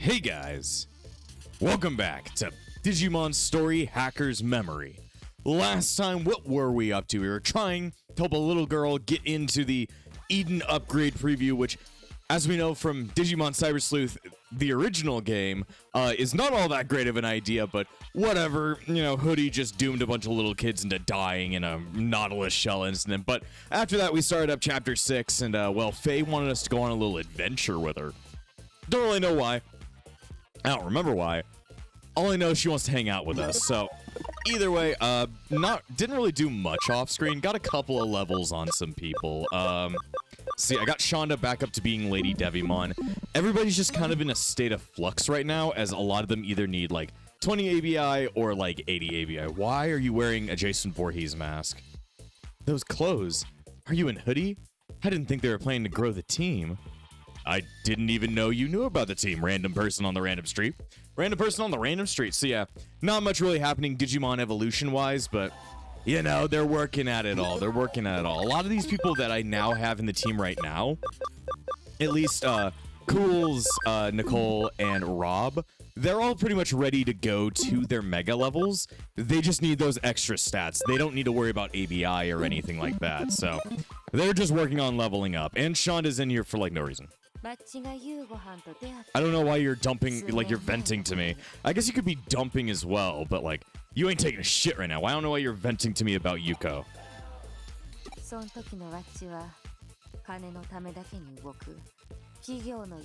Hey guys, welcome back to Digimon Story Hacker's Memory. Last time, what were we up to? We were trying to help a little girl get into the Eden upgrade preview, which, as we know from Digimon Cyber Sleuth, the original game, is not all that great of an idea, but whatever. You know, Hudie just doomed a bunch of little kids into dying in a Nautilus shell incident. But after that, we started up Chapter 6, and, well, Faye wanted us to go on a little adventure with her. Don't really know why. I don't remember why. All I know is she wants to hang out with us. So either way, didn't really do much off screen. Got a couple of levels on some people. See, I got Shonda back up to being Lady Devimon. Everybody's just kind of in a state of flux right now, as a lot of them either need like 20 ABI or like 80 ABI. Why are you wearing a Jason Voorhees mask? Those clothes. Are you in Hudie? I didn't think they were planning to grow the team. I didn't even know you knew about the team. Random person on the random street. Random person on the random street. So yeah, not much really happening Digimon evolution-wise, but, you know, they're working at it all. They're working at it all. A lot of these people that I now have in the team right now, at least Cools, Nicole, and Rob, they're all pretty much ready to go to their mega levels. They just need those extra stats. They don't need to worry about ABI or anything like that. So they're just working on leveling up. And Shonda's in here for like no reason. I don't know why you're dumping, like you're venting to me. I guess you could be dumping as well, but like, you ain't taking a shit right now. I don't know why you're venting to me about Yuko.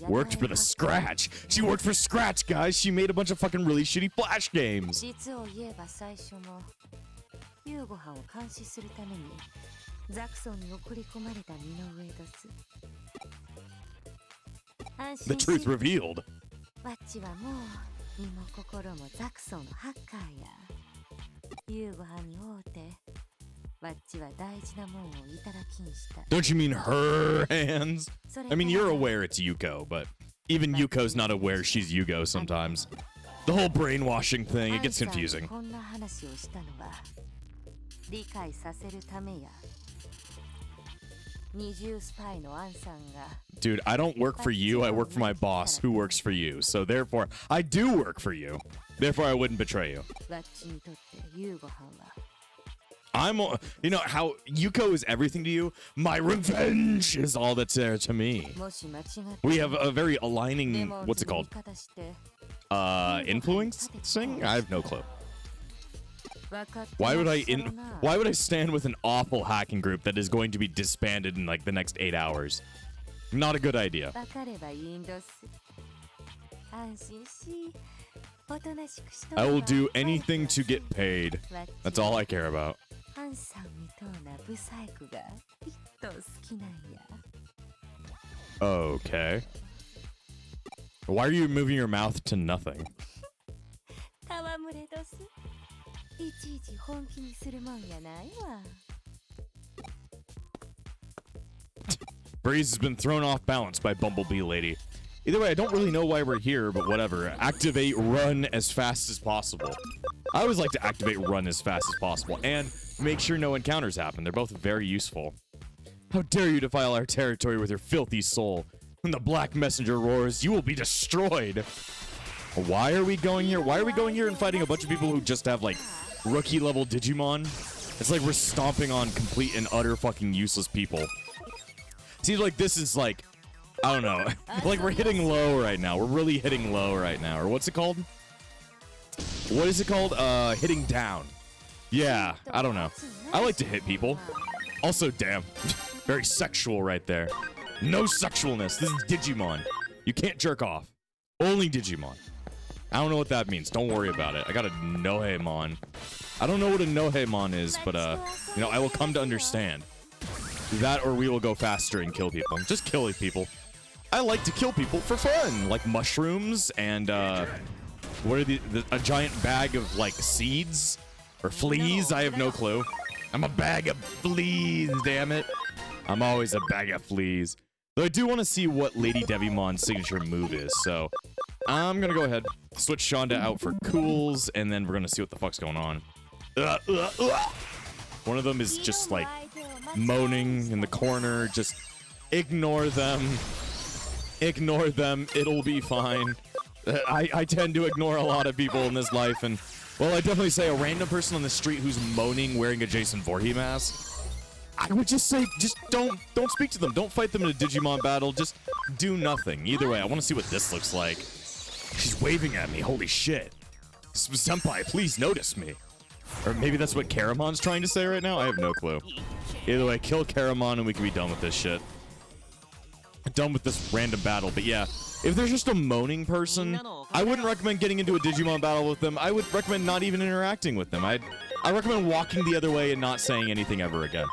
Worked for the Scratch. She worked for Scratch, guys. She made a bunch of fucking really shitty Flash games. The truth revealed. Don't you mean her hands? I mean, you're aware it's Yuko, but even Yuko's not aware she's Yugo sometimes. The whole brainwashing thing, it gets confusing. Dude, I don't work for you, I work for my boss, who works for you. So therefore, I do work for you. Therefore, I wouldn't betray you. You know how Yuko is everything to you? My revenge is all that's there to me. We have a very aligning, what's it called? Influencing? I have no clue. Why would I stand with an awful hacking group that is going to be disbanded in like the next 8 hours? Not a good idea. I will do anything to get paid. That's all I care about. Okay. Why are you moving your mouth to nothing? Breeze has been thrown off balance by Bumblebee Lady. Either way, I don't really know why we're here, but whatever. Activate run as fast as possible. I always like to activate run as fast as possible, and make sure no encounters happen. They're both very useful. How dare you defile our territory with your filthy soul? When the Black Messenger roars, you will be destroyed. Why are we going here? Why are we going here and fighting a bunch of people who just have, like, rookie level Digimon? It's like we're stomping on complete and utter fucking useless people. Seems like this is like, I don't know, like we're hitting low right now. We're really hitting low right now. Or what's it called? What is it called? Hitting down. Yeah, I don't know. I like to hit people. Also, damn, very sexual right there. No sexualness. This is Digimon. You can't jerk off. Only Digimon. I don't know what that means. Don't worry about it. I got a Nohemon. I don't know what a Nohemon is, but, you know, I will come to understand. That or we will go faster and kill people. Just killing people. I like to kill people for fun. Like mushrooms and, what are a giant bag of, like, seeds? Or fleas? I have no clue. I'm a bag of fleas, damn it. I'm always a bag of fleas. Though I do want to see what Lady Devimon's signature move is, so I'm gonna go ahead, switch Shonda out for Cools, and then we're gonna see what the fuck's going on. One of them is just like moaning in the corner. Just ignore them. Ignore them. It'll be fine. I tend to ignore a lot of people in this life, and, well, I definitely say a random person on the street who's moaning wearing a Jason Voorhees mask, I would just say, just don't speak to them. Don't fight them in a Digimon battle. Just do nothing. Either way, I want to see what this looks like. She's waving at me. Holy shit. Senpai, please notice me. Or maybe that's what Karamon's trying to say right now? I have no clue. Either way, kill Karamon and we can be done with this shit. Done with this random battle. But yeah, if there's just a moaning person, I wouldn't recommend getting into a Digimon battle with them. I would recommend not even interacting with them. I recommend walking the other way and not saying anything ever again.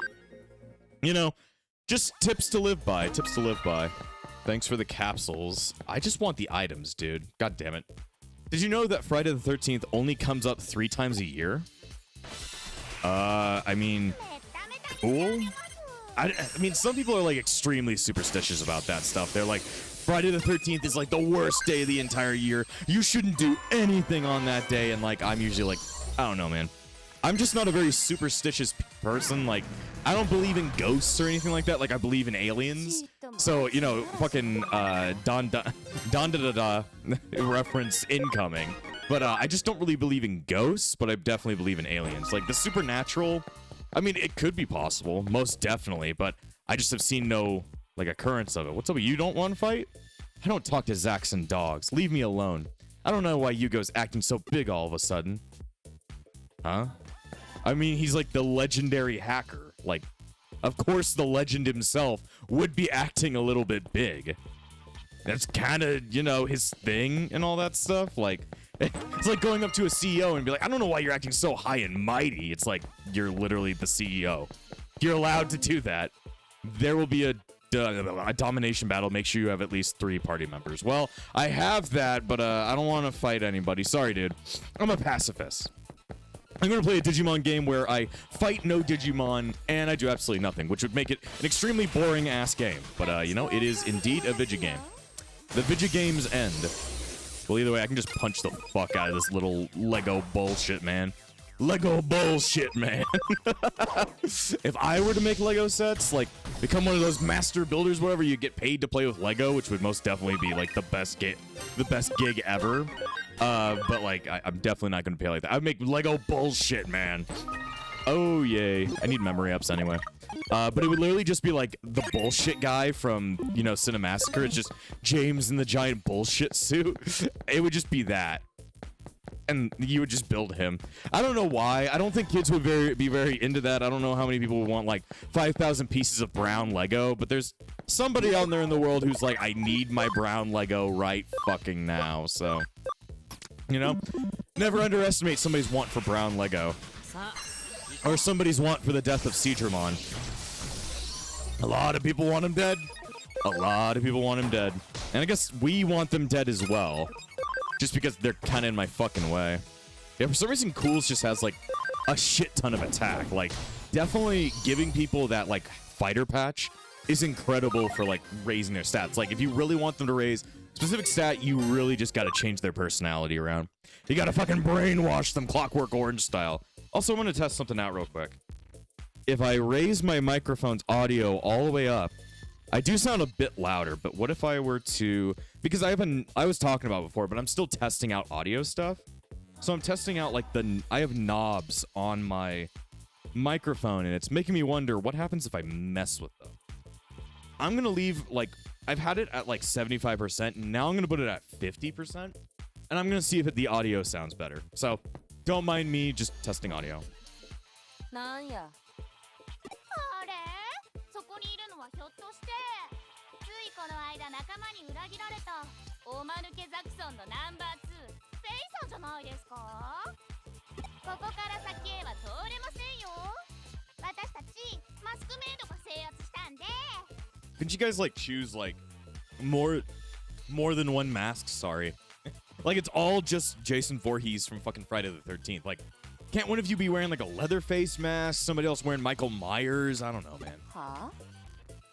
You know, just tips to live by. Tips to live by. Thanks for the capsules. I just want the items, dude. God damn it. Did you know that Friday the 13th only comes up 3 times a year? I mean, cool. I mean, some people are like extremely superstitious about that stuff. They're like, Friday the 13th is like the worst day of the entire year. You shouldn't do anything on that day. And like, I'm usually like, I don't know, man. I'm just not a very superstitious person. Like, I don't believe in ghosts or anything like that. Like, I believe in aliens. So, you know, fucking Don Da Da Da reference incoming. But I just don't really believe in ghosts, but I definitely believe in aliens. Like, the supernatural, I mean, it could be possible, most definitely, but I just have seen no, like, occurrence of it. What's up, you don't want to fight? I don't talk to Zacks and dogs. Leave me alone. I don't know why Yugo's acting so big all of a sudden. Huh? I mean, he's like the legendary hacker. Like, of course the legend himself would be acting a little bit big. That's kind of, you know, his thing and all that stuff. Like, it's like going up to a CEO and be like, I don't know why you're acting so high and mighty. It's like, you're literally the CEO. You're allowed to do that. There will be a domination battle. Make sure you have at least 3 party members. Well, I have that, but I don't want to fight anybody. Sorry, dude. I'm a pacifist. I'm going to play a Digimon game where I fight no Digimon and I do absolutely nothing, which would make it an extremely boring-ass game. But, you know, it is indeed a Vigigame. The Vigigames end. Well, either way, I can just punch the fuck out of this little Lego bullshit, man. Lego bullshit, man. If I were to make Lego sets, like, become one of those master builders, whatever, you get paid to play with Lego, which would most definitely be, like, the best gig ever. But, like, I'm definitely not going to pay like that. I would make Lego bullshit, man. Oh, yay. I need memory ups anyway. But it would literally just be, like, the bullshit guy from, you know, Cinemassacre. It's just James in the giant bullshit suit. It would just be that. And you would just build him. I don't know why. I don't think kids would be very into that. I don't know how many people would want, like, 5,000 pieces of brown Lego. But there's somebody out there in the world who's like, I need my brown Lego right fucking now. So... You know, never underestimate somebody's want for brown Lego. Or somebody's want for the death of Seedramon. A lot of people want him dead. A lot of people want him dead. And I guess we want them dead as well. Just because they're kind of in my fucking way. Yeah, for some reason, Cools just has, like, a shit ton of attack. Like, definitely giving people that, like, fighter patch is incredible for, like, raising their stats. Like, if you really want them to raise specific stat, you really just gotta change their personality around. You gotta fucking brainwash them Clockwork Orange style. Also, I'm gonna test something out real quick. If I raise my microphone's audio all the way up, I do sound a bit louder, but what if I were to... Because I was talking about before, but I'm still testing out audio stuff. So I'm testing out, like, I have knobs on my microphone, and it's making me wonder what happens if I mess with them. I'm gonna leave, like... I've had it at like 75%, and now I'm going to put it at 50%, and I'm going to see if the audio sounds better. So, don't mind me just testing audio. Couldn't you guys, like, choose, like, more than one mask? Sorry. Like, it's all just Jason Voorhees from fucking Friday the 13th. Like, can't one of you be wearing, like, a leather face mask? Somebody else wearing Michael Myers? I don't know, man. Huh?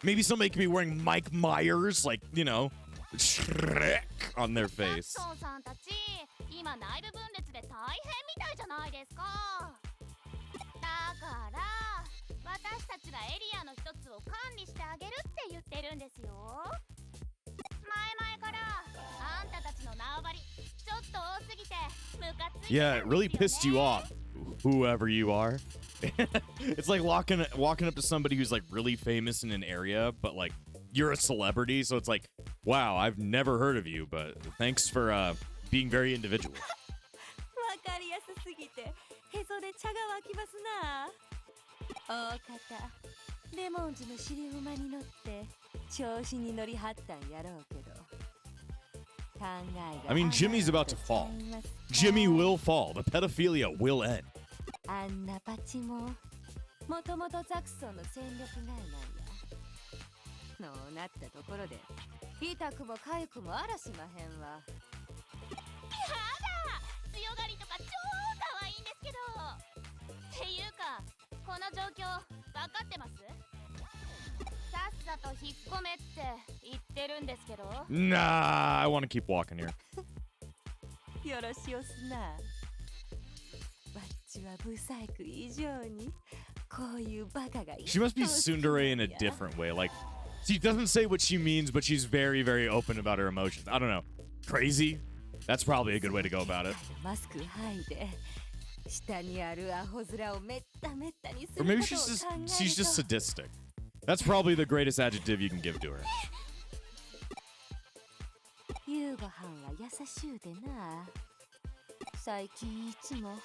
Maybe somebody could be wearing Mike Myers, like, you know, Shrek on their face. Yeah, it really pissed you off, whoever you are. It's like walking up to somebody who's like really famous in an area, but like you're a celebrity, so it's like, wow, I've never heard of you, but thanks for being very individual. わかりやすすぎてへそで茶が湧きますな。大方レモンズの尻馬に乗って調子に乗りはったんやろうけど。I mean, Jimmy's about to fall. Jimmy will fall. The pedophilia will end. あんなパチももともとザクソンの戦力外なんや。のうなったところで痛くも痒くもあらしまへんわ。やだ、強がりとか超可愛いんですけど。っていうか、この状況分かってます？さっさと引っ込めって言ってるんですけど。Nah, I want to keep walking here. よろしおすな。わっちはブサイク以上にこういうバカがいい。She must be tsundere in a different way. Like, she doesn't say what she means, but she's very, very open about her emotions. I don't know. Crazy? That's probably a good way to go about it. マスク剥いで下にあるアホ面をめっためったにする Or maybe she's just sadistic. That's probably the greatest adjective you can give to her. 夕ご飯は優しゅうでな。最近いつも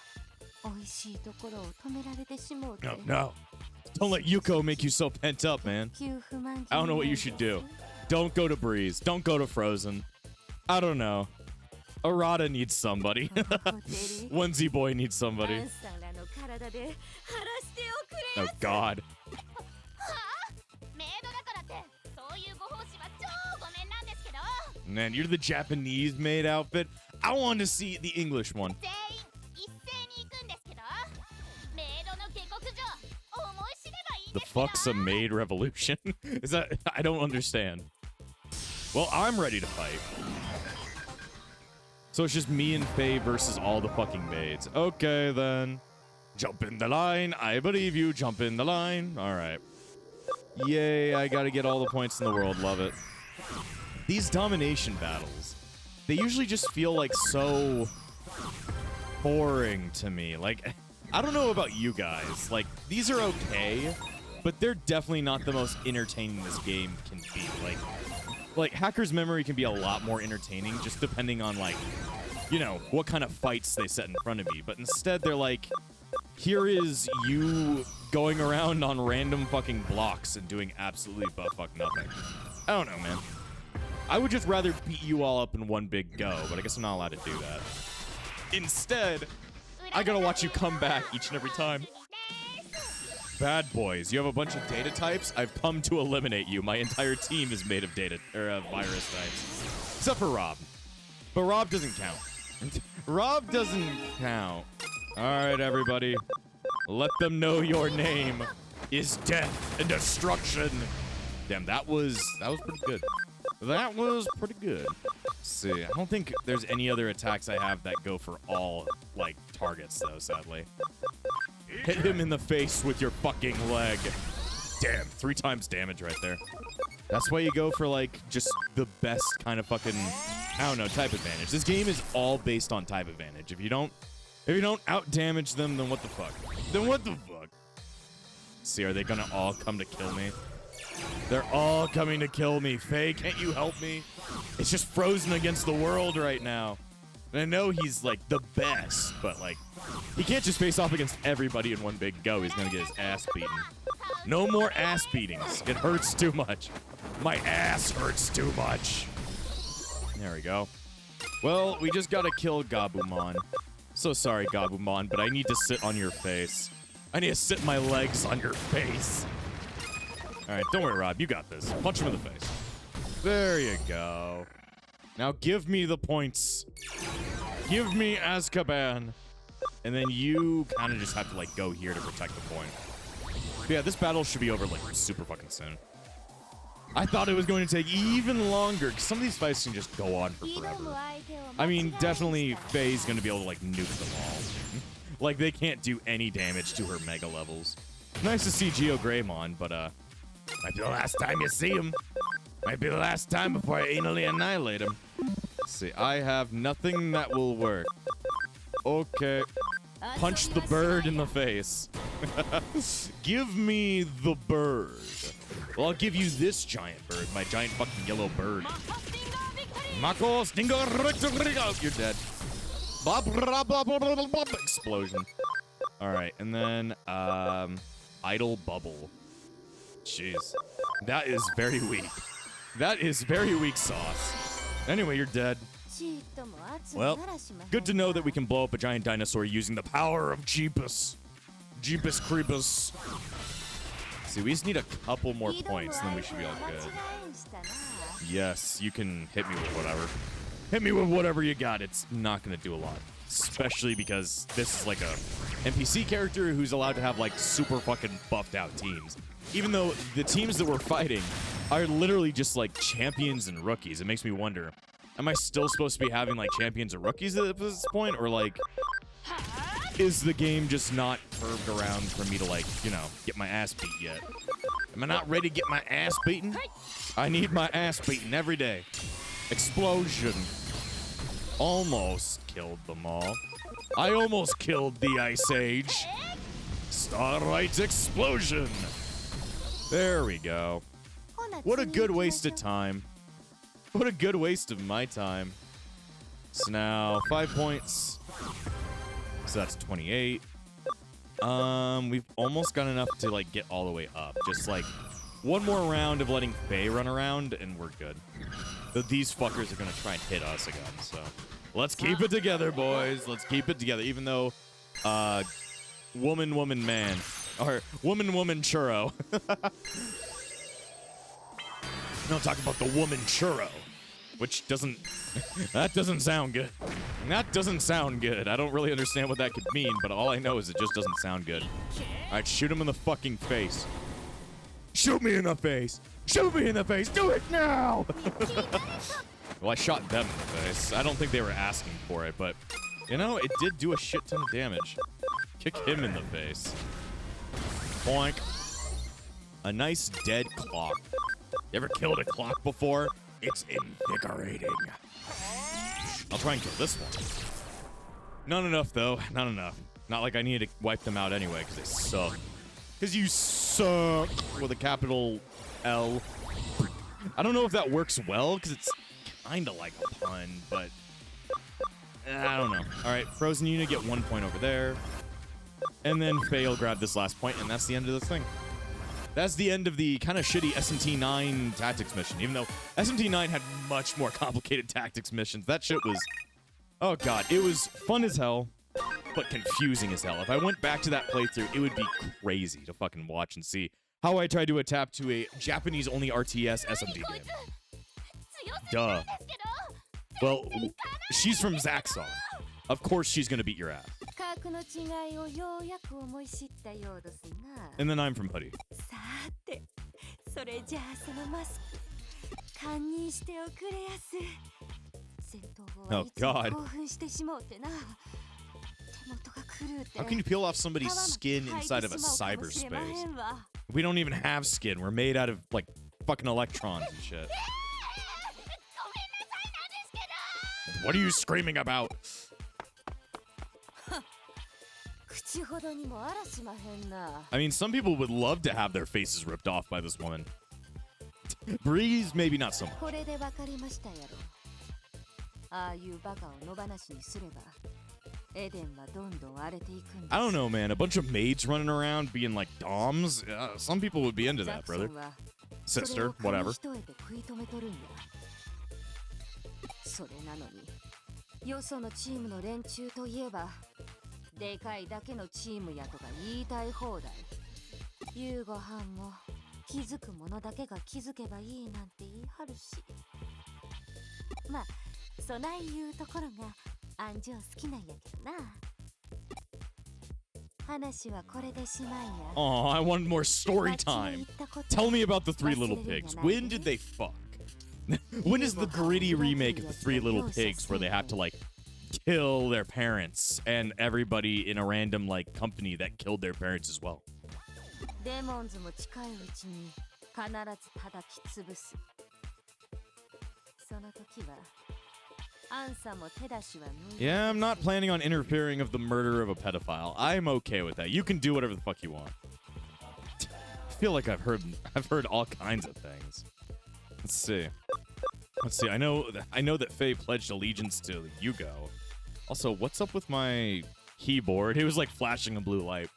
美味しいところを止められてしもうて。No. Don't let Yuko make you so pent up, man. I don't know what you should do. Don't go to Breeze. Don't go to Frozen. I don't know. Arata needs somebody. Onesie Boy needs somebody. Oh, God. Man, you're the Japanese maid outfit. I want to see the English one. The fuck's a maid revolution? Is that... I don't understand. Well, I'm ready to fight. So it's just me and Faye versus all the fucking maids. Okay, then. Jump in the line. I believe you. Jump in the line. All right. Yay, I gotta get all the points in the world. Love it. These domination battles, they usually just feel like so boring to me. Like, I don't know about you guys. Like, these are okay, but they're definitely not the most entertaining this game can be. Like Hacker's Memory can be a lot more entertaining just depending on, like, you know, what kind of fights they set in front of me. But instead, they're like, here is you going around on random fucking blocks and doing absolutely butt-fuck nothing. I don't know, man. I would just rather beat you all up in one big go, but I guess I'm not allowed to do that. Instead, I gotta watch you come back each and every time. Bad boys, you have a bunch of data types. I've come to eliminate you. My entire team is made of data or virus types, except for Rob. But Rob doesn't count. Rob doesn't count. All right, everybody, let them know your name is death and destruction. Damn, that was pretty good. That was pretty good. Let's see, I don't think there's any other attacks I have that go for all, like, targets, though, sadly. Hit him in the face with your fucking leg. Damn, 3 times damage right there. That's why you go for, like, just the best kind of fucking, I don't know, type advantage. This game is all based on type advantage. If you don't out-damage them, then what the fuck? Then what the fuck? Let's see, are they gonna all come to kill me? They're all coming to kill me. Faye, can't you help me? It's just frozen against the world right now. And I know he's, like, the best, but, like, he can't just face off against everybody in one big go. He's gonna get his ass beaten. No more ass beatings. It hurts too much. My ass hurts too much. There we go. Well, we just gotta kill Gabumon. So sorry, Gabumon, but I need to sit on your face. I need to sit my legs on your face. All right, don't worry, Rob. You got this. Punch him in the face. There you go. Now give me the points. Give me Azkaban. And then you kind of just have to, like, go here to protect the point. But yeah, this battle should be over, like, super fucking soon. I thought it was going to take even longer, because some of these fights can just go on for forever. I mean, definitely Faye's going to be able to, like, nuke them all. Like, they can't do any damage to her mega levels. Nice to see Geo Greymon, but, might be the last time you see him. Might be the last time before I anally annihilate him. Let's see, I have nothing that will work. Okay. Punch the bird in the face. Give me the bird. Well, I'll give you this giant bird, my giant fucking yellow bird. Mako Stinger. You're dead. Blah, blah, blah, blah, blah, blah, explosion. All right, and then idle bubble. Jeez, that is very weak. That is very weak sauce. Anyway, you're dead. Well, good to know that we can blow up a giant dinosaur using the power of Jeepus. Jeepus Creepus. See, we just need a couple more points, and then we should be all good. Yes, you can hit me with whatever. Hit me with whatever you got. It's not going to do a lot. Especially because this is like a NPC character who's allowed to have like super fucking buffed out teams. Even though the teams that we're fighting are literally just like champions and rookies. It makes me wonder, am I still supposed to be having like champions and rookies at this point? Or like, is the game just not curved around for me to like, you know, get my ass beat yet? Am I not ready to get my ass beaten? I need my ass beaten every day. Explosion. Almost killed them all. I almost killed the Ice Age. Starlight explosion. There we go. What a good waste of time. What a good waste of my time. So now 5 points. So that's 28. We've almost got enough to like get all the way up. Just like one more round of letting Faye run around and we're good. But these fuckers are gonna try and hit us again, so let's keep it together, boys. Let's keep it together. Even though woman man or woman churro. No, talk about the woman churro, which doesn't that doesn't sound good. That doesn't sound good. I don't really understand what that could mean, but all I know is it just doesn't sound good. All right, shoot him in the fucking face. Shoot me in the face. Shoot me in the face. Do it now. Well, I shot them in the face. I don't think they were asking for it, but you know, it did do a shit ton of damage. Kick him in the face. Boink. A nice dead clock. You ever killed a clock before? It's invigorating. I'll try and kill this one. Not enough, though. Not enough. Not like I need to wipe them out anyway, because they suck. Because you suck with a capital L. I don't know if that works well, because it's kind of like a pun, but I don't know. All right, Frozen Unit get 1 point over there. And then Faye will grab this last point, and that's the end of this thing. That's the end of the kind of shitty SMT9 tactics mission, even though SMT9 had much more complicated tactics missions. That shit was, oh god, it was fun as hell, but confusing as hell. If I went back to that playthrough, it would be crazy to fucking watch and see how I tried to adapt to a Japanese-only RTS SMT game. Duh. Well, she's from Zaxxon. Of course she's gonna beat your ass. And then I'm from Hudie. Oh god. How can you peel off somebody's skin inside of a cyberspace? We don't even have skin. We're made out of, like, fucking electrons and shit. What are you screaming about? I mean, some people would love to have their faces ripped off by this woman. Breeze, maybe not so much. I don't know, man. A bunch of maids running around being like doms. Some people would be into that, brother. Sister, whatever. Oh, I want more story time. Tell me about the Three Little Pigs. When did they fuck? When is the gritty remake of the Three Little Pigs where they have to, like, kill their parents and everybody in a random, like, company that killed their parents as well? アンサも手出しは無理。 Yeah, I'm not planning on interfering of the murder of a pedophile. I'm okay with that. You can do whatever the fuck you want. I feel like I've heard all kinds of things. Let's see. I know that Faye pledged allegiance to Yugo. Also, what's up with my keyboard? It was like flashing a blue light.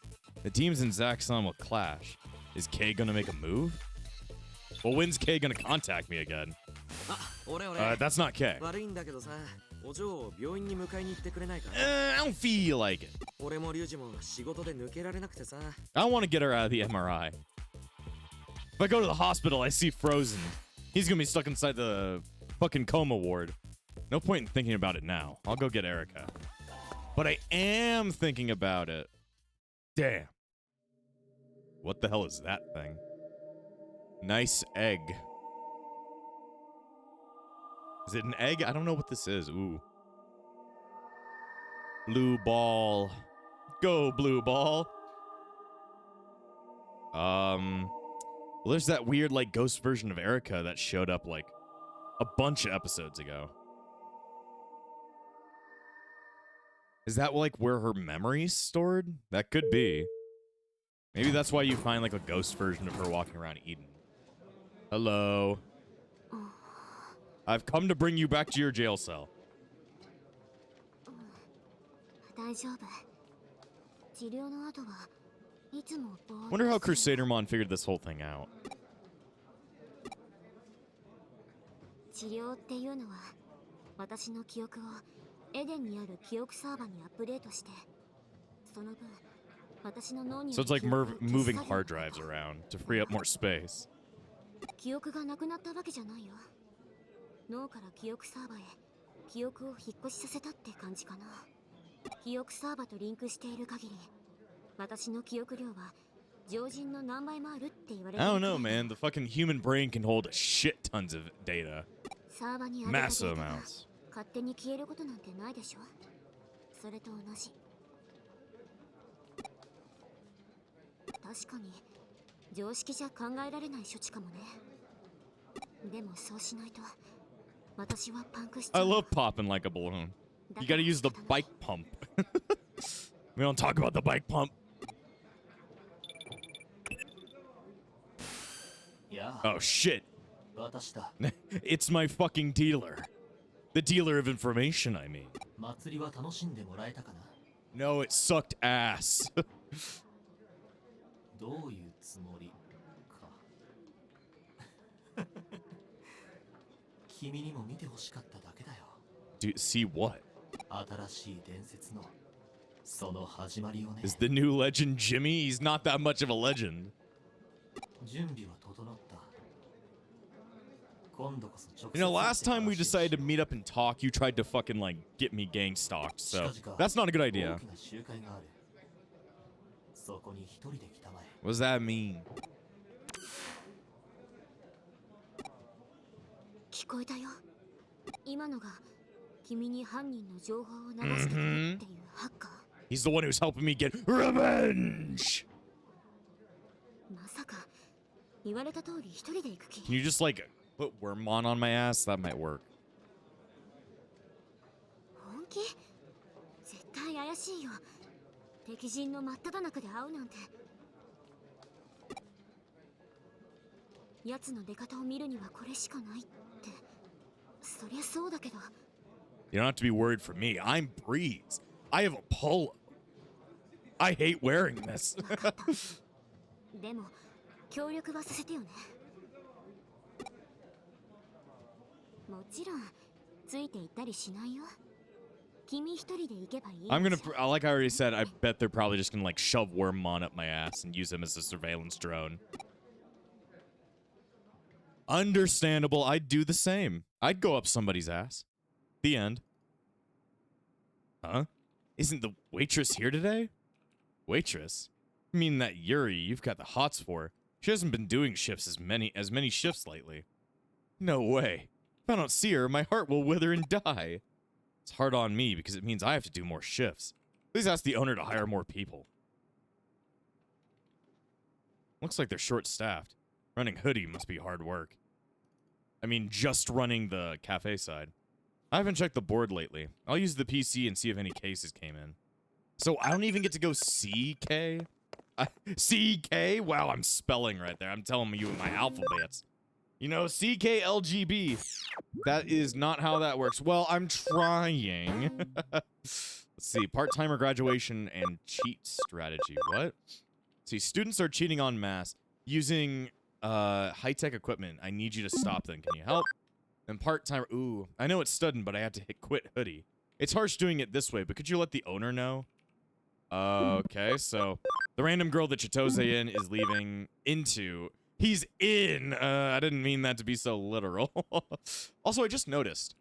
The teams in Zaxxon will clash. Is Kay gonna make a move? Well, when's Kay gonna contact me again? That's not Kay. I don't feel like it. I want to get her out of the MRI. If I go to the hospital, I see Frozen. He's gonna be stuck inside the fucking coma ward. No point in thinking about it now. I'll go get Erica. But I am thinking about it. Damn. What the hell is that thing? Nice egg. Is it an egg? I don't know what this is. Ooh. Blue ball. Go, blue ball. Well, there's that weird, like, ghost version of Erica that showed up, like, a bunch of episodes ago. Is that, like, where her memory's stored? That could be. Maybe that's why you find, like, a ghost version of her walking around Eden. Hello. I've come to bring you back to your jail cell. Wonder how Crusadermon figured this whole thing out. So it's like moving hard drives around to free up more space. I don't know, man. The fucking human brain can hold shit tons of data. Massive amounts. I love popping like a balloon. You gotta use the bike pump. We don't talk about the bike pump. Oh shit. It's my fucking dealer. The dealer of information, I mean. No, it sucked ass. Dude, see what? Is the new legend Jimmy? He's not that much of a legend. You know, last time we decided to meet up and talk, you tried to fucking, like, get me gang stalked, so that's not a good idea. What does that mean? He's the one who's helping me get revenge! Can you just, like, put Wormmon on my ass? That might work. You don't have to be worried for me. I'm Breeze. I have a polo. I hate wearing this. I'm gonna, like I already said, I bet they're probably just gonna, like, shove Wormmon up my ass and use him as a surveillance drone. Understandable. I'd do the same. I'd go up somebody's ass. The end. Huh? Isn't the waitress here today? Waitress? I mean that Yuri you've got the hots for. She hasn't been doing shifts as many shifts lately. No way. If I don't see her, my heart will wither and die. It's hard on me because it means I have to do more shifts. Please ask the owner to hire more people. Looks like they're short-staffed. Running Hudie must be hard work. I mean, just running the cafe side. I haven't checked the board lately. I'll use the PC and see if any cases came in. So I don't even get to go CK? CK? Wow, I'm spelling right there. I'm telling you my alphabets. You know, CKLGB. That is not how that works. Well, I'm trying. Let's see. Part-timer graduation and cheat strategy. What? See, students are cheating en masse using high-tech equipment. I need you to stop them. Can you help? And part-timer. Ooh, I know it's sudden, but I have to hit quit Hudie. It's harsh doing it this way, but could you let the owner know? Okay, so the random girl that Chitose in is leaving into... He's in! I didn't mean that to be so literal. Also, I just noticed.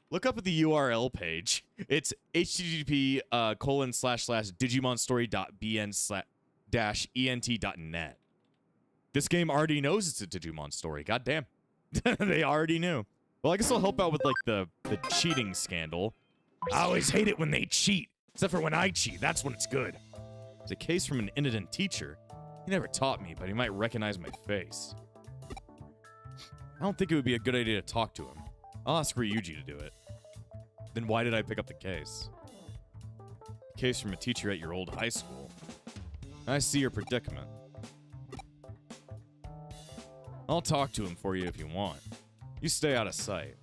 Look up at the URL page. It's http://digimonstory.bn/-ent.net. This game already knows it's a Digimon story. Goddamn. They already knew. Well, I guess I'll help out with, like, the cheating scandal. I always hate it when they cheat. Except for when I cheat. That's when it's good. It's a case from an indigent teacher. He never taught me, but he might recognize my face. I don't think it would be a good idea to talk to him. I'll ask Ryuji to do it. Then why did I pick up the case? A case from a teacher at your old high school. I see your predicament. I'll talk to him for you if you want. You stay out of sight.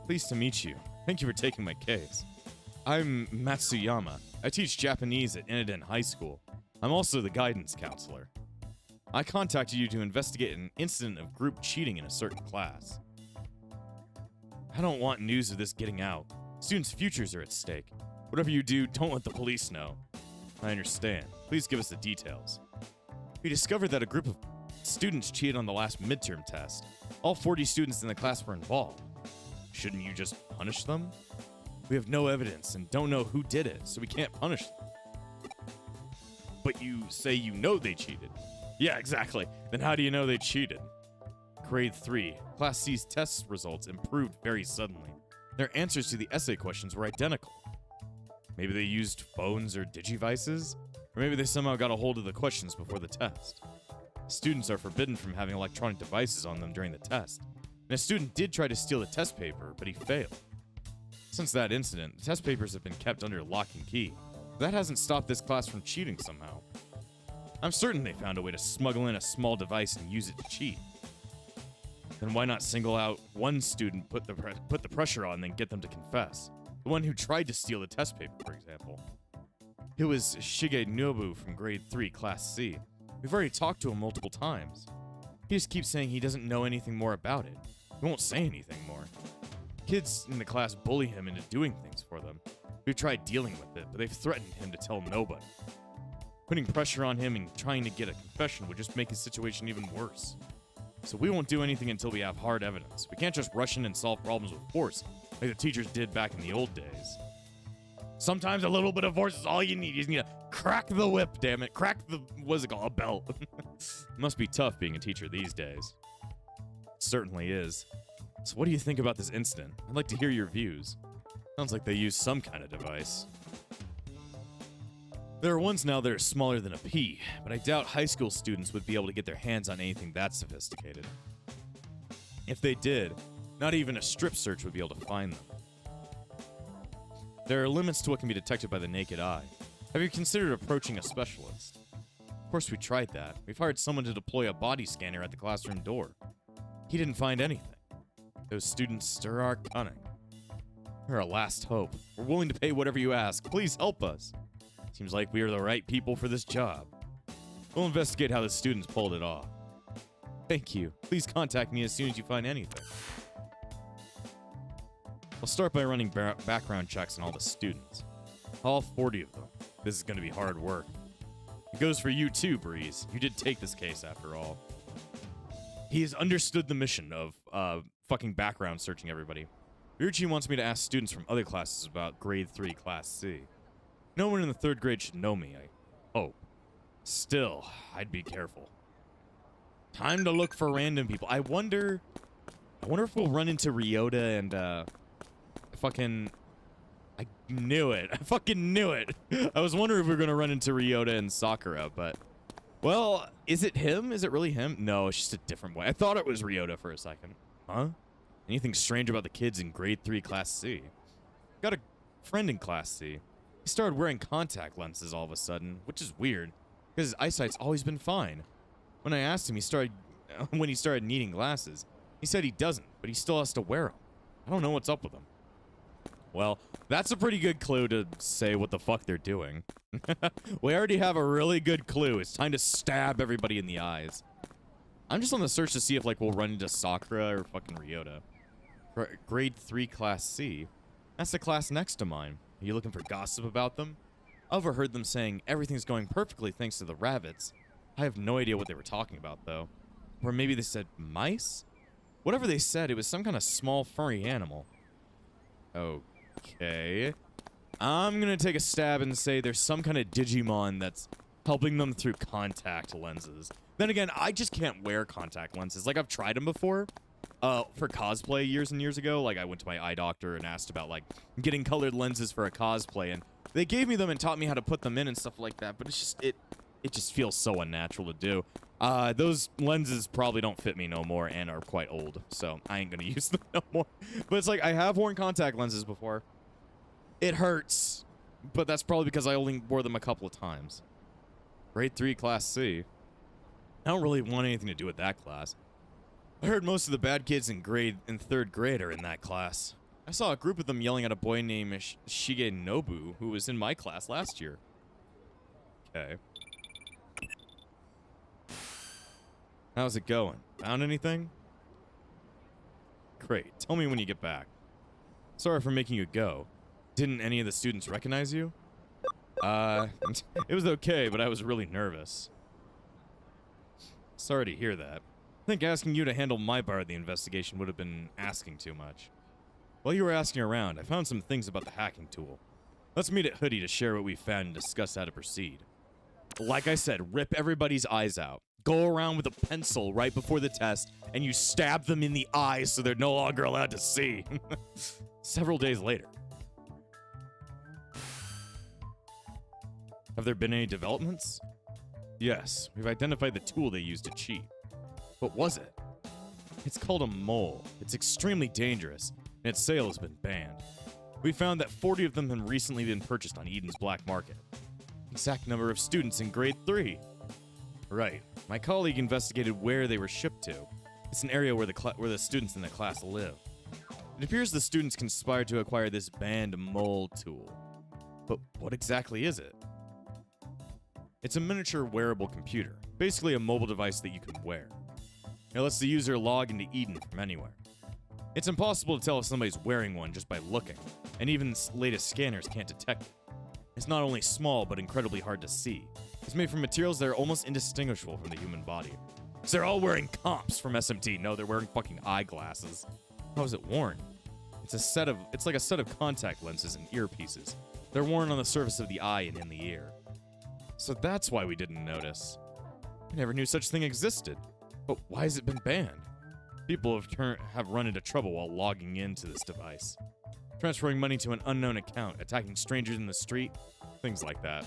Pleased to meet you. Thank you for taking my case. I'm Matsuyama. I teach Japanese at Iniden High School. I'm also the guidance counselor. I contacted you to investigate an incident of group cheating in a certain class. I don't want news of this getting out. Students' futures are at stake. Whatever you do, don't let the police know. I understand. Please give us the details. We discovered that a group of students cheated on the last midterm test. All 40 students in the class were involved. Shouldn't you just punish them? We have no evidence and don't know who did it, so we can't punish them. But you say you know they cheated. Yeah, exactly. Then how do you know they cheated? Grade 3. Class C's test results improved very suddenly. Their answers to the essay questions were identical. Maybe they used phones or digivices? Or maybe they somehow got a hold of the questions before the test. Students are forbidden from having electronic devices on them during the test. And a student did try to steal the test paper, but he failed. Since that incident, the test papers have been kept under lock and key. That hasn't stopped this class from cheating somehow. I'm certain they found a way to smuggle in a small device and use it to cheat. Then why not single out one student, put the pressure on, then get them to confess? The one who tried to steal the test paper, for example. It was Shigenobu from grade 3, class C. We've already talked to him multiple times. He just keeps saying he doesn't know anything more about it. He won't say anything more. Kids in the class bully him into doing things for them. We've tried dealing with it, but they've threatened him to tell nobody. Putting pressure on him and trying to get a confession would just make his situation even worse. So we won't do anything until we have hard evidence. We can't just rush in and solve problems with force, like the teachers did back in the old days. Sometimes a little bit of force is all you need. You just need to crack the whip, damn it. Crack the, what's it called, a belt. Must be tough being a teacher these days. It certainly is. So what do you think about this incident? I'd like to hear your views. Sounds like they use some kind of device. There are ones now that are smaller than a pea, but I doubt high school students would be able to get their hands on anything that sophisticated. If they did, not even a strip search would be able to find them. There are limits to what can be detected by the naked eye. Have you considered approaching a specialist? Of course we tried that. We've hired someone to deploy a body scanner at the classroom door. He didn't find anything. Those students stir our cunning. We're our last hope. We're willing to pay whatever you ask. Please help us. Seems like we are the right people for this job. We'll investigate how the students pulled it off. Thank you. Please contact me as soon as you find anything. I'll start by running background checks on all the students. All 40 of them. This is going to be hard work. It goes for you too, Breeze. You did take this case after all. He has understood the mission of fucking background searching everybody. Ryuji wants me to ask students from other classes about grade 3 class C. No one in the 3rd grade should know me, I hope. Still, I'd be careful. Time to look for random people. I wonder if we'll run into Ryota and fucking, I knew it. I fucking knew it. I was wondering if we were going to run into Ryota and Sakura, but Well, is it him? Is it really him? No, it's just a different boy. I thought it was Ryota for a second. Huh? Anything strange about the kids in grade 3 class C? Got a friend in class C. He started wearing contact lenses all of a sudden, which is weird, because his eyesight's always been fine. When I asked him when he started needing glasses, he said he doesn't, but he still has to wear them. I don't know what's up with him. Well, that's a pretty good clue to say what the fuck they're doing. We already have a really good clue. It's time to stab everybody in the eyes. I'm just on the search to see if, like, we'll run into Sakura or fucking Ryota. Grade 3 class C. That's the class next to mine. Are you looking for gossip about them? I overheard them saying everything's going perfectly thanks to the rabbits. I have no idea what they were talking about, though. Or maybe they said mice? Whatever they said, it was some kind of small furry animal. Okay. I'm gonna take a stab and say there's some kind of Digimon that's helping them through contact lenses. Then again, I just can't wear contact lenses. Like, I've tried them before. For cosplay years and years ago. Like, I went to my eye doctor and asked about, like, getting colored lenses for a cosplay, and they gave me them and taught me how to put them in and stuff like that, but it's just, it just feels so unnatural to do. Those lenses probably don't fit me no more and are quite old, so I ain't gonna use them no more. But it's like, I have worn contact lenses before. It hurts, but that's probably because I only wore them a couple of times. Grade 3 class C. I don't really want anything to do with that class. I heard most of the bad kids in 3rd grade are in that class. I saw a group of them yelling at a boy named Shigenobu, who was in my class last year. Okay. How's it going? Found anything? Great. Tell me when you get back. Sorry for making you go. Didn't any of the students recognize you? It was okay, but I was really nervous. Sorry to hear that. I think asking you to handle my part of the investigation would have been asking too much. While you were asking around, I found some things about the hacking tool. Let's meet at Hudie to share what we found and discuss how to proceed. Like I said, rip everybody's eyes out. Go around with a pencil right before the test, and you stab them in the eyes so they're no longer allowed to see. Several days later. Have there been any developments? Yes, we've identified the tool they used to cheat. What was it? It's called a mole. It's extremely dangerous, and its sale has been banned. We found that 40 of them have recently been purchased on Eden's black market. Exact number of students in grade 3. Right. My colleague investigated where they were shipped to. It's an area where the students in the class live. It appears the students conspired to acquire this banned mole tool. But what exactly is it? It's a miniature wearable computer, basically a mobile device that you can wear. It lets the user log into Eden from anywhere. It's impossible to tell if somebody's wearing one just by looking, and even latest scanners can't detect it. It's not only small, but incredibly hard to see. It's made from materials that are almost indistinguishable from the human body. So they're all wearing comps from SMT. No, they're wearing fucking eyeglasses. How is it worn? It's like a set of contact lenses and earpieces. They're worn on the surface of the eye and in the ear. So that's why we didn't notice. I never knew such thing existed. But why has it been banned? People have run into trouble while logging into this device. Transferring money to an unknown account, attacking strangers in the street, things like that.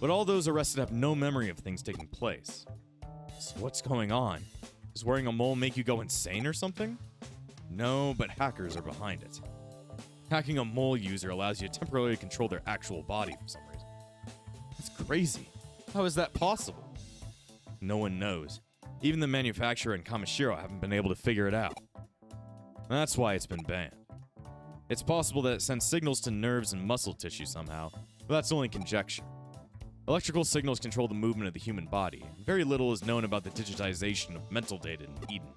But all those arrested have no memory of things taking place. So what's going on? Does wearing a mole make you go insane or something? No, but hackers are behind it. Hacking a mole user allows you to temporarily control their actual body for some reason. That's crazy. How is that possible? No one knows. Even the manufacturer and Kamishiro haven't been able to figure it out. That's why it's been banned. It's possible that it sends signals to nerves and muscle tissue somehow, but that's only conjecture. Electrical signals control the movement of the human body, and very little is known about the digitization of mental data in Eden.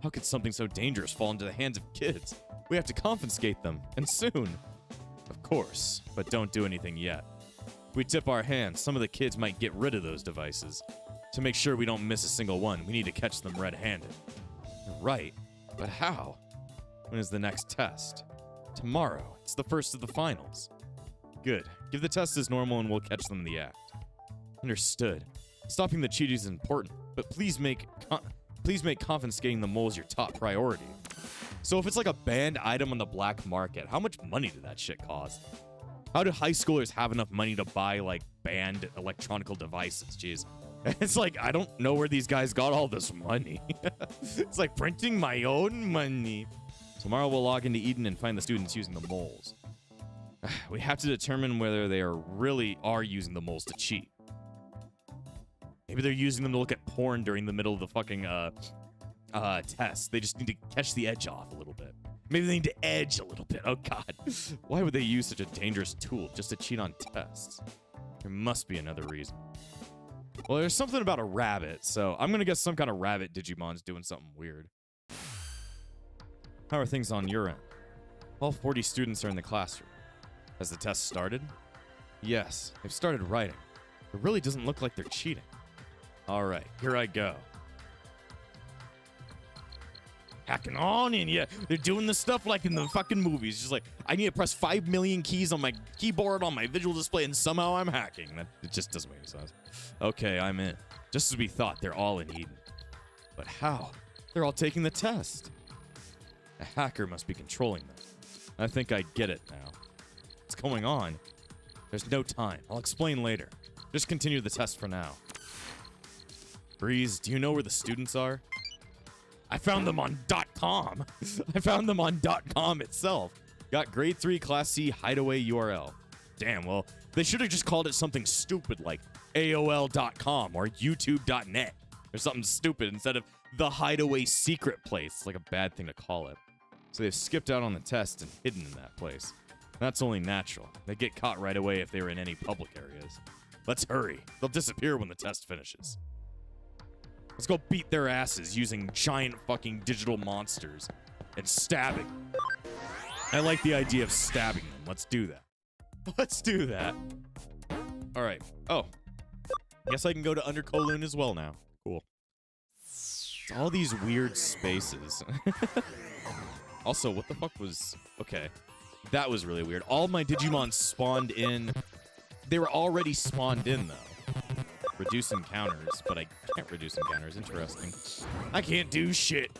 How could something so dangerous fall into the hands of kids? We have to confiscate them, and soon. Of course, but don't do anything yet. If we tip our hands, some of the kids might get rid of those devices. To make sure we don't miss a single one, we need to catch them red-handed. Right, but how? When is the next test? Tomorrow. It's the first of the finals. Good. Give the test as normal and we'll catch them in the act. Understood. Stopping the cheating is important, but please make confiscating the moles your top priority. So if it's like a banned item on the black market, how much money did that shit cost? How do high schoolers have enough money to buy, like, banned electronical devices. Jeez. It's like, I don't know where these guys got all this money. It's like printing my own money. Tomorrow we'll log into Eden and find the students using the moles. We have to determine whether they really are using the moles to cheat. Maybe they're using them to look at porn during the middle of the fucking test. They just need to catch the edge off a little bit. Maybe they need to edge a little bit. Oh god. Why would they use such a dangerous tool just to cheat on tests? There must be another reason. Well, there's something about a rabbit, so I'm gonna guess some kind of rabbit Digimon's doing something weird. How are things on your end? All 40 students are in the classroom. Has the test started? Yes, they've started writing. It really doesn't look like they're cheating. All right, here I go. Hacking on in, yeah. They're doing the stuff like in the fucking movies. Just like, I need to press 5 million keys on my keyboard on my visual display and somehow I'm hacking. It just doesn't make any sense. Okay, I'm in. Just as we thought, they're all in Eden. But how? They're all taking the test. A hacker must be controlling them. I think I get it now. What's going on? There's no time. I'll explain later. Just continue the test for now. Breeze, do you know where the students are? I found them on .com. I found them on .com itself. Got grade 3 class C hideaway URL. Damn, well, they should have just called it something stupid like AOL.com or YouTube.net or something stupid instead of the hideaway secret place. It's like a bad thing to call it. So they've skipped out on the test and hidden in that place. That's only natural. They get caught right away if they were in any public areas. Let's hurry. They'll disappear when the test finishes. Let's go beat their asses using giant fucking digital monsters and stabbing. I like the idea of stabbing them. Let's do that. Let's do that. All right. Oh. Guess I can go to Under Kowloon as well now. Cool. It's all these weird spaces. Also, what the fuck was... Okay. That was really weird. All my Digimon spawned in... They were already spawned in, though. Reduce encounters, but I can't reduce encounters. Interesting. I can't do shit.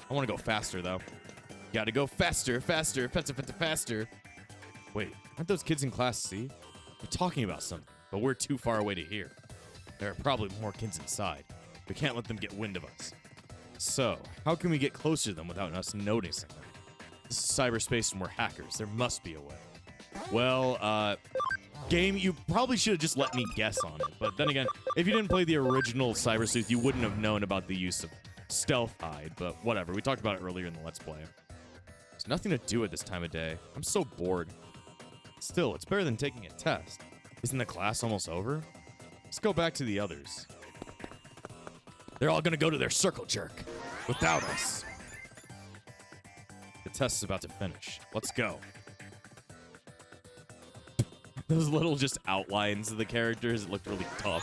I want to go faster, though. Gotta go faster, faster, faster, faster, faster. Wait, aren't those kids in Class C? They're talking about something, but we're too far away to hear. There are probably more kids inside. We can't let them get wind of us. So, how can we get closer to them without us noticing them? This is cyberspace and we're hackers. There must be a way. Well, game, you probably should have just let me guess on it. But then again, if you didn't play the original Cyber Sleuth, you wouldn't have known about the use of stealth hide. But whatever, we talked about it earlier in the Let's Play. There's nothing to do at this time of day. I'm so bored. Still, it's better than taking a test. Isn't the class almost over? Let's go back to the others. They're all gonna go to their circle jerk without us. The test is about to finish. Let's go. Those little just outlines of the characters, it looked really dumb.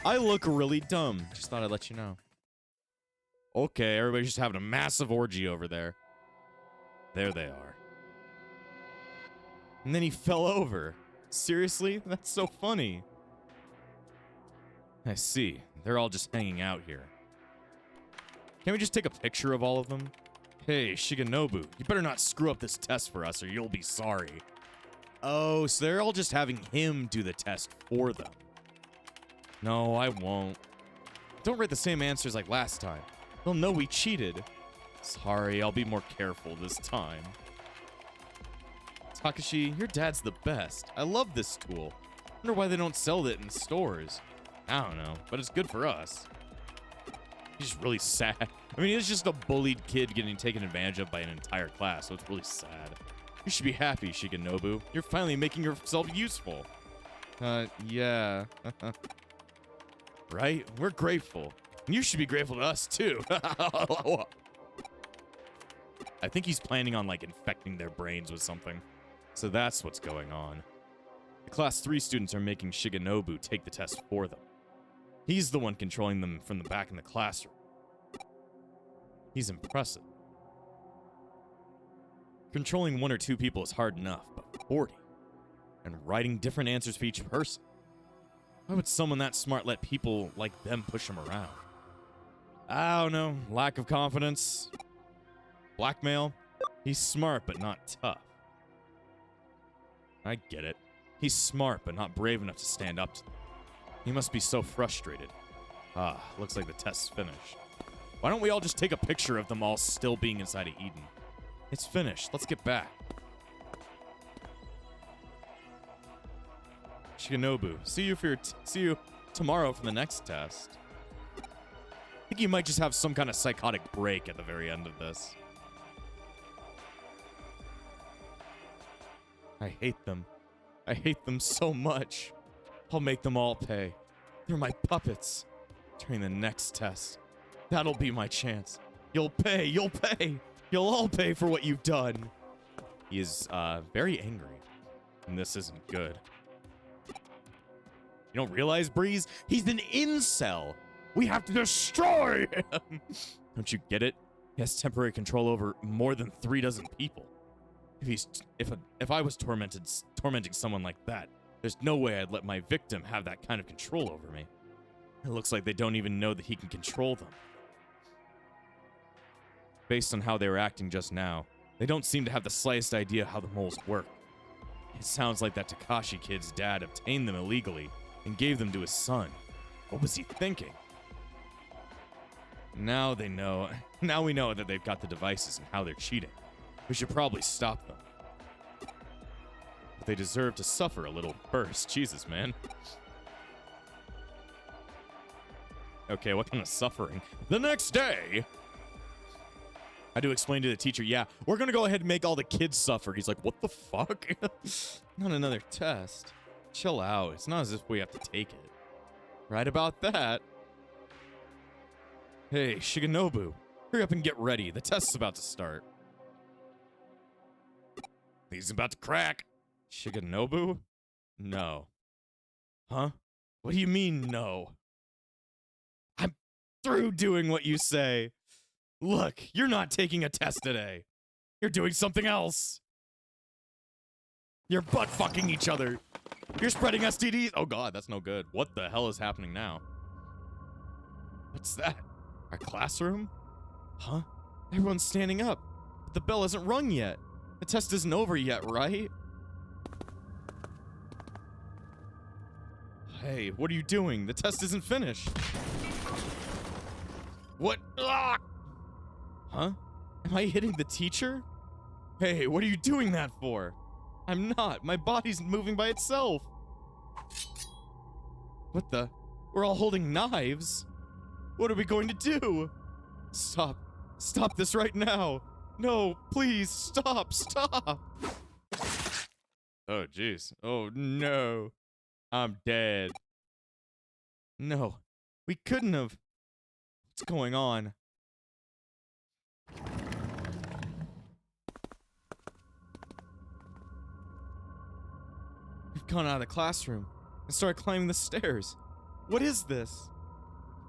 I look really dumb. Just thought I'd let you know. Okay, everybody's just having a massive orgy over there. There they are. And then he fell over. Seriously? That's so funny. I see. They're all just hanging out here. Can't we just take a picture of all of them? Hey, Shigenobu, you better not screw up this test for us or you'll be sorry. Oh, so they're all just having him do the test for them. No, I won't. Don't write the same answers like last time. They'll know we cheated. Sorry, I'll be more careful this time. Takashi, your dad's the best. I love this tool. Wonder why they don't sell it in stores. I don't know, but it's good for us. He's just really sad. I mean, he's just a bullied kid getting taken advantage of by an entire class, so it's really sad. You should be happy, Shigenobu. You're finally making yourself useful. Yeah. Right? We're grateful. And you should be grateful to us, too. I think he's planning on, like, infecting their brains with something. So that's what's going on. The Class 3 students are making Shigenobu take the test for them. He's the one controlling them from the back in the classroom. He's impressive. Controlling 1 or 2 people is hard enough, but 40. And writing different answers for each person. Why would someone that smart let people like them push him around? I don't know. Lack of confidence. Blackmail. He's smart, but not tough. I get it. He's smart, but not brave enough to stand up to them. He must be so frustrated. Ah, looks like the test's finished. Why don't we all just take a picture of them all still being inside of Eden? It's finished. Let's get back. Shigenobu, see you tomorrow for the next test. I think you might just have some kind of psychotic break at the very end of this. I hate them. I hate them so much. I'll make them all pay. They're my puppets. During the next test, that'll be my chance. You'll pay, you'll pay. You'll all pay for what you've done. He is very angry, and this isn't good. You don't realize, Breeze? He's an incel. We have to destroy him. Don't you get it? He has temporary control over more than 3 dozen people. If I was tormenting someone like that, there's no way I'd let my victim have that kind of control over me. It looks like they don't even know that he can control them. Based on how they were acting just now, they don't seem to have the slightest idea how the moles work. It sounds like that Takashi kid's dad obtained them illegally and gave them to his son. What was he thinking? Now they know. Now we know that they've got the devices and how they're cheating. We should probably stop them. But they deserve to suffer a little first. Jesus, man. Okay, what kind of suffering? The next day, I do explain to the teacher, yeah, we're gonna go ahead and make all the kids suffer. He's like, what the fuck? Not another test. Chill out. It's not as if we have to take it. Right about that. Hey, Shigenobu, hurry up and get ready. The test's about to start. He's about to crack. Shigenobu? No. Huh? What do you mean, no? I'm through doing what you say. Look, you're not taking a test today. You're doing something else. You're butt-fucking each other. You're spreading STDs. Oh god, that's no good. What the hell is happening now? What's that? Our classroom? Huh? Everyone's standing up, but the bell hasn't rung yet. The test isn't over yet, right? Hey, what are you doing? The test isn't finished. What? Ah! Huh? Am I hitting the teacher? Hey, what are you doing that for? I'm not. My body's moving by itself. What the? We're all holding knives. What are we going to do? Stop. Stop this right now. No, please, stop, stop. Oh, jeez. Oh, no. I'm dead. No, we couldn't have. What's going on? We've gone out of the classroom and started climbing the stairs. What is this?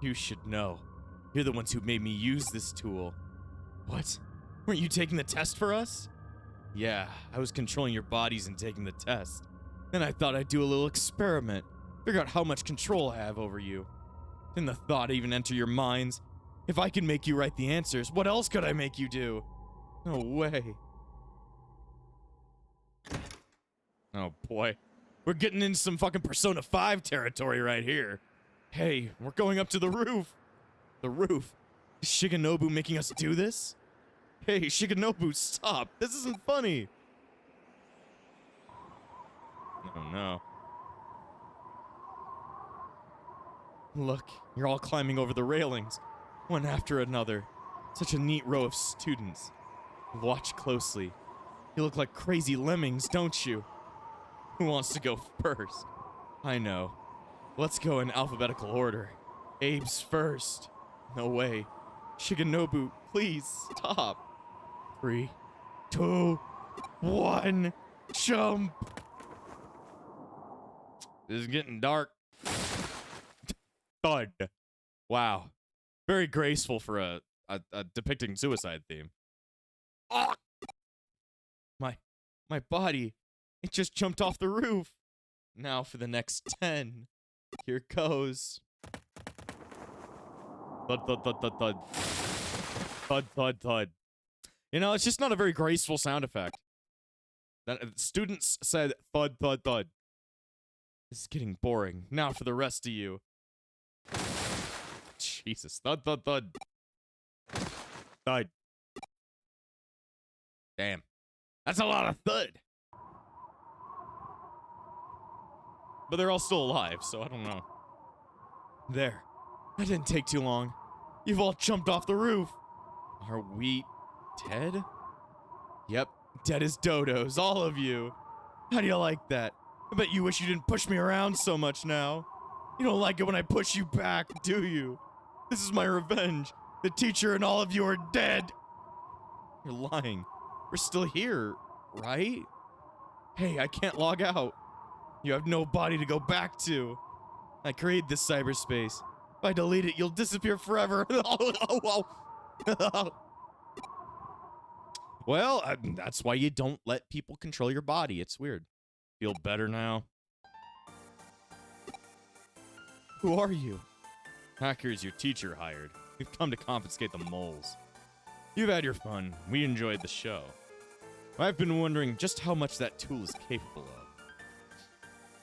You should know. You're the ones who made me use this tool. What? Weren't you taking the test for us? Yeah, I was controlling your bodies and taking the test. Then I thought I'd do a little experiment. Figure out how much control I have over you. Didn't the thought even enter your minds? If I can make you write the answers, what else could I make you do? No way. Oh boy. We're getting into some fucking Persona 5 territory right here. Hey, we're going up to the roof. The roof? Is Shigenobu making us do this? Hey, Shigenobu, stop. This isn't funny. Oh, no. Look, you're all climbing over the railings, one after another. Such a neat row of students. Watch closely. You look like crazy lemmings, don't you? Who wants to go first? I know. Let's go in alphabetical order. Abe's first. No way. Shigenobu, please stop. 3, 2, 1, jump! This is getting dark. Thud. Wow. Very graceful for a depicting suicide theme. Ah! My body, it just jumped off the roof. Now for the next 10. Here goes. Thud, thud, thud, thud, thud. Thud, thud, thud. You know, it's just not a very graceful sound effect. That students said thud, thud, thud. This is getting boring. Now for the rest of you. Jesus. Thud, thud, thud. Thud. Damn. That's a lot of thud. But they're all still alive, so I don't know. There. That didn't take too long. You've all jumped off the roof. Are we dead? Yep, dead as dodos, all of you. How do you like that? I bet you wish you didn't push me around so much now. You don't like it when I push you back, do you? This is my revenge. The teacher and all of you are dead. You're lying. We're still here, right? Hey, I can't log out. You have no body to go back to. I created this cyberspace. If I delete it, you'll disappear forever. Well, that's why you don't let people control your body. It's weird. Feel better now? Who are you? Hackers your teacher hired. We've come to confiscate the moles. You've had your fun. We enjoyed the show. I've been wondering just how much that tool is capable of.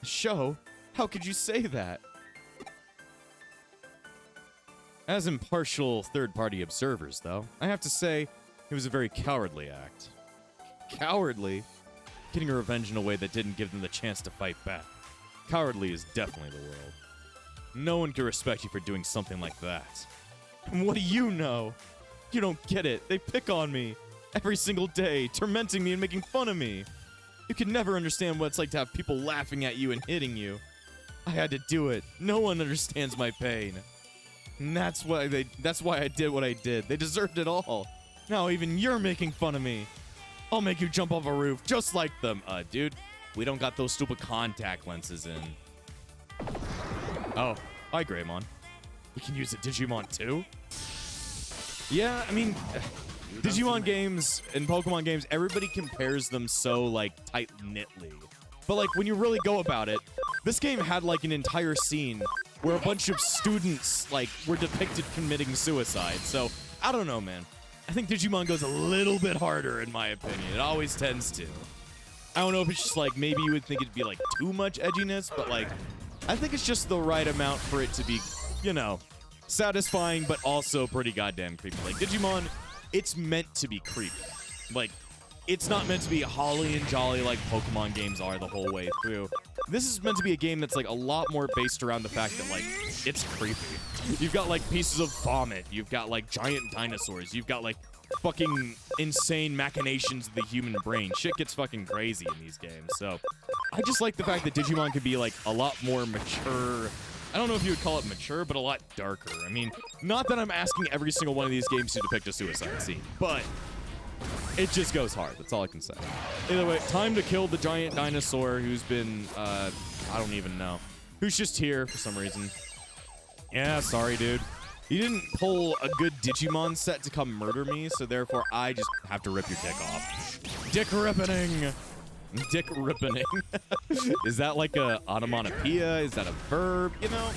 The show? How could you say that? As impartial third-party observers, though, I have to say it was a very cowardly act. Cowardly? Getting revenge in a way that didn't give them the chance to fight back. Cowardly is definitely the world. No one can respect you for doing something like that. And what do you know? You don't get it. They pick on me every single day, tormenting me and making fun of me. You can never understand what it's like to have people laughing at you and hitting you. I had to do it. No one understands my pain. And that's why I did what I did. They deserved it all. Now even you're making fun of me. I'll make you jump off a roof just like them. Dude, we don't got those stupid contact lenses in. Oh, hi, Greymon. We can use a Digimon too? Yeah, I mean, Digimon games and Pokemon games, everybody compares them so, like, tight-knitly. But, like, when you really go about it, this game had, like, an entire scene where a bunch of students, like, were depicted committing suicide. So, I don't know, man. I think Digimon goes a little bit harder, in my opinion. It always tends to. I don't know if it's just, like, maybe you would think it'd be, like, too much edginess, but, like, I think it's just the right amount for it to be, you know, satisfying, but also pretty goddamn creepy. Like, Digimon, it's meant to be creepy. Like, it's not meant to be holly and jolly like Pokemon games are the whole way through. This is meant to be a game that's, like, a lot more based around the fact that, like, it's creepy. You've got, like, pieces of vomit. You've got, like, giant dinosaurs. You've got, like, fucking insane machinations of the human brain. Shit gets fucking crazy in these games. So, I just like the fact that Digimon could be, like, a lot more mature. I don't know if you would call it mature, but a lot darker. I mean, not that I'm asking every single one of these games to depict a suicide scene, but it just goes hard. That's all I can say. Either way, time to kill the giant dinosaur who's been, I don't even know. Who's just here for some reason. Yeah, sorry, dude. You didn't pull a good Digimon set to come murder me, so therefore I just have to rip your dick off. Dick rippening! Dick rippening. Is that like a onomatopoeia? Is that a verb? You know,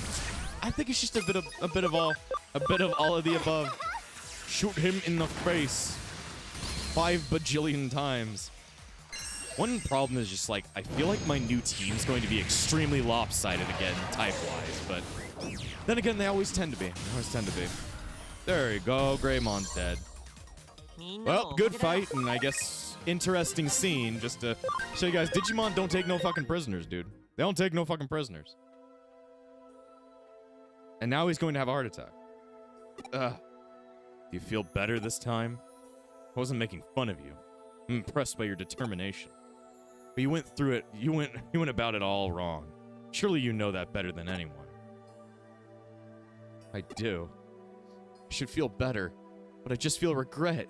I think it's just a bit of all of the above. Shoot him in the face 5 bajillion times. One problem is just, like, I feel like my new team's going to be extremely lopsided again, type-wise, but then again, they always tend to be. They always tend to be. There you go, Greymon's dead. Well, good fight, and I guess interesting scene, just to show you guys, Digimon don't take no fucking prisoners, dude. They don't take no fucking prisoners. And now he's going to have a heart attack. Do you feel better this time? I wasn't making fun of you. I'm impressed by your determination. But you went through it, you went about it all wrong. Surely you know that better than anyone. I do. I should feel better, but I just feel regret.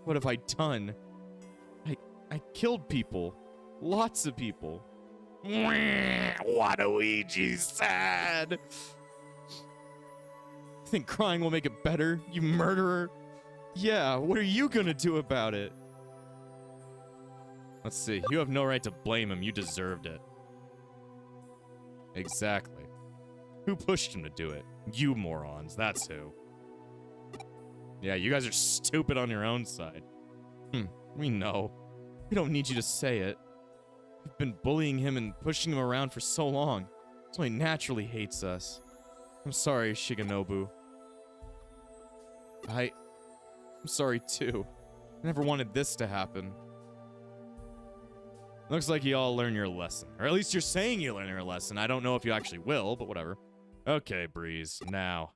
What have I done? I killed people. Lots of people. Waluigi's sad. Think crying will make it better, you murderer? Yeah, what are you gonna do about it? Let's see. You have no right to blame him. You deserved it. Exactly. Who pushed him to do it? You morons. That's who. Yeah, you guys are stupid on your own side. We know. We don't need you to say it. We've been bullying him and pushing him around for so long, so he naturally hates us. I'm sorry, Shigenobu. I'm sorry too. I never wanted this to happen. Looks like you all learn your lesson. Or at least you're saying you learn your lesson. I don't know if you actually will, but whatever. Okay, Breeze, now.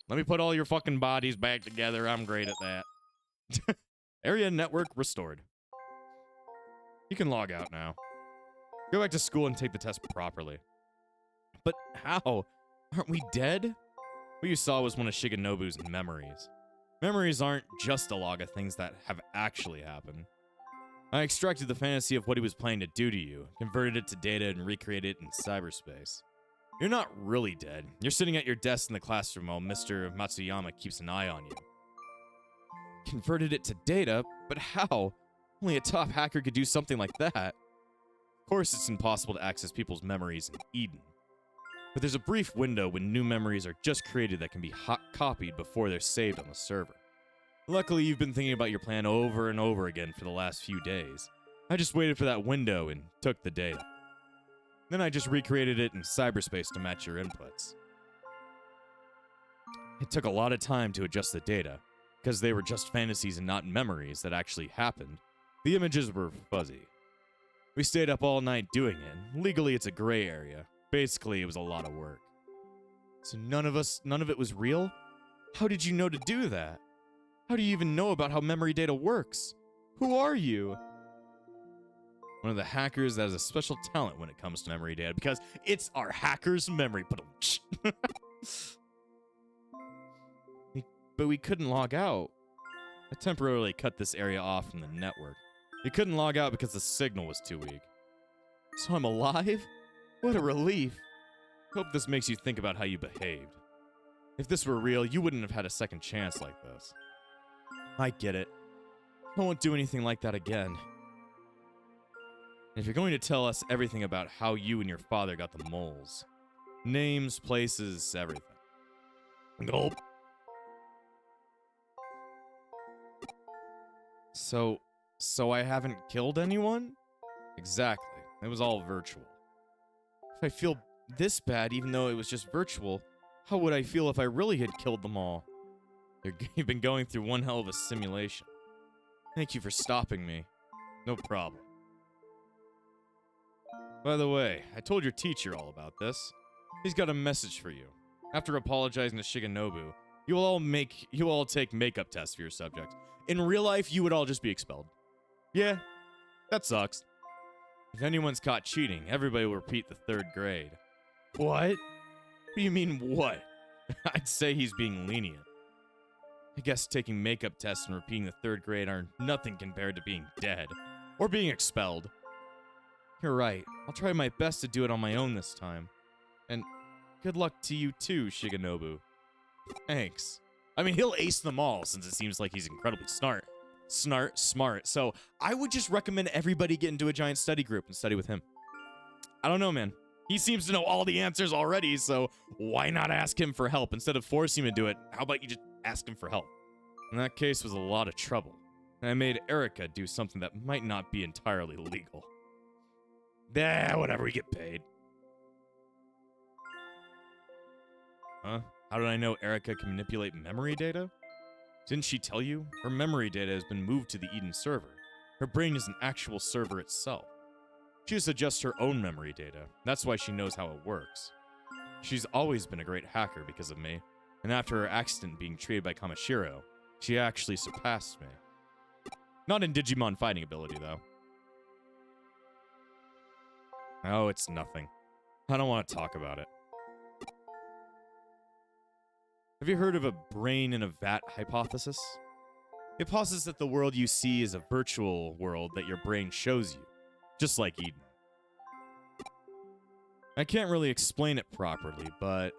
Let me put all your fucking bodies back together. I'm great at that. Area network restored. You can log out now. Go back to school and take the test properly. But how? Aren't we dead? What you saw was one of Shigenobu's memories. Memories aren't just a log of things that have actually happened. I extracted the fantasy of what he was planning to do to you, converted it to data, and recreated it in cyberspace. You're not really dead. You're sitting at your desk in the classroom while Mr. Matsuyama keeps an eye on you. Converted it to data? But how? Only a top hacker could do something like that. Of course, it's impossible to access people's memories in Eden. But there's a brief window when new memories are just created that can be copied before they're saved on the server. Luckily, you've been thinking about your plan over and over again for the last few days. I just waited for that window and took the data. Then I just recreated it in cyberspace to match your inputs. It took a lot of time to adjust the data, because they were just fantasies and not memories that actually happened. The images were fuzzy. We stayed up all night doing it. Legally, it's a gray area. Basically, it was a lot of work. So none of it was real? How did you know to do that? How do you even know about how memory data works? Who are you? One of the hackers that has a special talent when it comes to memory data, because it's our hacker's memory. But we couldn't log out. I temporarily cut this area off from the network. You couldn't log out because the signal was too weak. So I'm alive? What a relief. Hope this makes you think about how you behaved. If this were real, you wouldn't have had a second chance like this. I get it. I won't do anything like that again. If you're going to tell us everything about how you and your father got the moles. Names, places, everything. Gulp. So I haven't killed anyone? Exactly. It was all virtual. If I feel this bad, even though it was just virtual, how would I feel if I really had killed them all? You've been going through one hell of a simulation. Thank you for stopping me. No problem. By the way, I told your teacher all about this. He's got a message for you. After apologizing to Shigenobu, you will all take makeup tests for your subjects. In real life, you would all just be expelled. Yeah, that sucks. If anyone's caught cheating, everybody will repeat the 3rd grade. What? What do you mean, what? I'd say he's being lenient. I guess taking makeup tests and repeating the 3rd grade are nothing compared to being dead. Or being expelled. You're right. I'll try my best to do it on my own this time. And good luck to you too, Shigenobu. Thanks. I mean, he'll ace them all since it seems like he's incredibly smart. So I would just recommend everybody get into a giant study group and study with him. I don't know, man. He seems to know all the answers already, so why not ask him for help? Instead of forcing him to do it, how about you just ask him for help? In that case was a lot of trouble. And I made Erica do something that might not be entirely legal. Whatever, we get paid. Huh? How did I know Erica can manipulate memory data? Didn't she tell you? Her memory data has been moved to the Eden server. Her brain is an actual server itself. She just adjusts her own memory data. That's why she knows how it works. She's always been a great hacker because of me, and after her accident being treated by Kamashiro, she actually surpassed me. Not in Digimon fighting ability, though. Oh, it's nothing. I don't want to talk about it. Have you heard of a brain in a vat hypothesis? It posits that the world you see is a virtual world that your brain shows you, just like Eden. I can't really explain it properly, but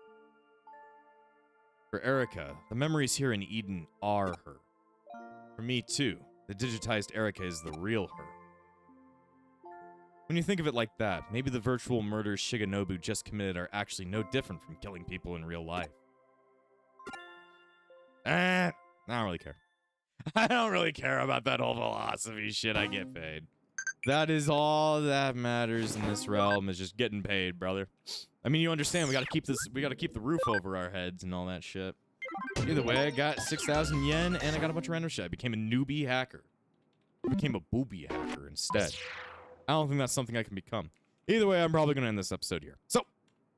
for Erica, the memories here in Eden are her. For me too, the digitized Erica is the real her. When you think of it like that, maybe the virtual murders Shigenobu just committed are actually no different from killing people in real life. I don't really care. I don't really care about that whole philosophy shit. I get paid. That is all that matters in this realm, is just getting paid, brother. I mean, you understand, we gotta keep the roof over our heads and all that shit. Either way, I got 6,000 yen and I got a bunch of random shit. I became a newbie hacker. I became a booby hacker instead. I don't think that's something I can become. Either way, I'm probably gonna end this episode here. So,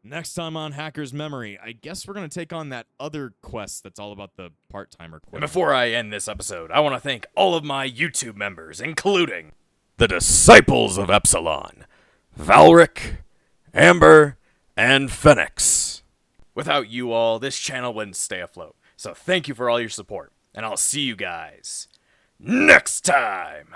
next time on Hacker's Memory, I guess we're gonna take on that other quest that's all about the part-timer quest. And before I end this episode, I want to thank all of my YouTube members, including the Disciples of Epsilon, Valric, Amber, and Phoenix. Without you all, this channel wouldn't stay afloat. So thank you for all your support, and I'll see you guys next time.